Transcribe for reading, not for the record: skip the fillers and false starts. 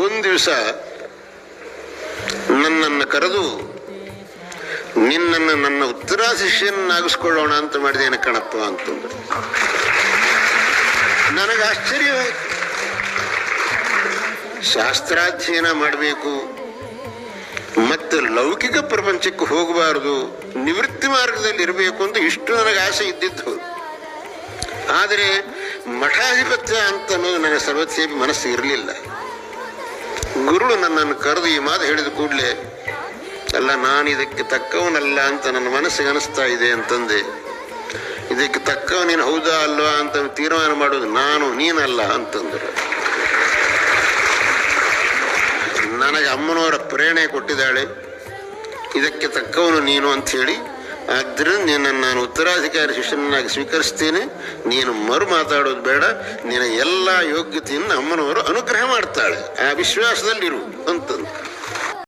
ಒಂದು ದಿವಸ ನನ್ನನ್ನು ಕರೆದು ನಿನ್ನನ್ನು ನನ್ನ ಉತ್ತರಾಧಿಶಿಯನ್ನಾಗಿಸ್ಕೊಳ್ಳೋಣ ಅಂತ ಮಾಡಿದೇನೆ ಕಣಪ್ಪ ಅಂತಂದ್ರು. ನನಗೆ ಆಶ್ಚರ್ಯವಾಯಿತು. ಶಾಸ್ತ್ರಾಧ್ಯಯನ ಮಾಡಬೇಕು ಮತ್ತು ಲೌಕಿಕ ಪ್ರಪಂಚಕ್ಕೆ ಹೋಗಬಾರದು, ನಿವೃತ್ತಿ ಮಾರ್ಗದಲ್ಲಿ ಇರಬೇಕು ಅಂತ ಇಷ್ಟು ನನಗೆ ಆಸೆ ಇದ್ದಿದ್ದು. ಆದರೆ ಮಠಾಧಿಪತ್ಯ ಅಂತ ಅನ್ನೋದು ನನಗೆ ಸರ್ವಥೇಪಿ ಮನಸ್ಸು ಇರಲಿಲ್ಲ. ಗುರುಳು ನನ್ನನ್ನು ಕರೆದು ಈ ಮಾತು ಹೇಳಿದ ಕೂಡಲೇ, ಅಲ್ಲ, ನಾನು ಇದಕ್ಕೆ ತಕ್ಕವನಲ್ಲ ಅಂತ ನನ್ನ ಮನಸ್ಸಿಗೆ ಅನಿಸ್ತಾ ಇದೆ ಅಂತಂದೆ. ಇದಕ್ಕೆ ತಕ್ಕವ ನೀನು ಹೌದಾ ಅಲ್ವಾ ಅಂತ ತೀರ್ಮಾನ ಮಾಡೋದು ನಾನು, ನೀನಲ್ಲ ಅಂತಂದರು. ನನಗೆ ಅಮ್ಮನವರ ಪ್ರೇರಣೆ ಕೊಟ್ಟಿದ್ದಾಳೆ, ಇದಕ್ಕೆ ತಕ್ಕವನು ನೀನು ಅಂಥೇಳಿ. ಆದ್ದರಿಂದ ನಿನ್ನನ್ನು ನಾನು ಉತ್ತರಾಧಿಕಾರಿ ಶಿಷ್ಯನಾಗಿ ಸ್ವೀಕರಿಸ್ತೇನೆ. ನೀನು ಮರು ಮಾತಾಡೋದು ಬೇಡ, ನಿನ್ನ ಎಲ್ಲ ಯೋಗ್ಯತೆಯನ್ನು ಅಮ್ಮನವರು ಅನುಗ್ರಹ ಮಾಡ್ತಾಳೆ, ಆ ವಿಶ್ವಾಸದಲ್ಲಿರು ಅಂತಂದು.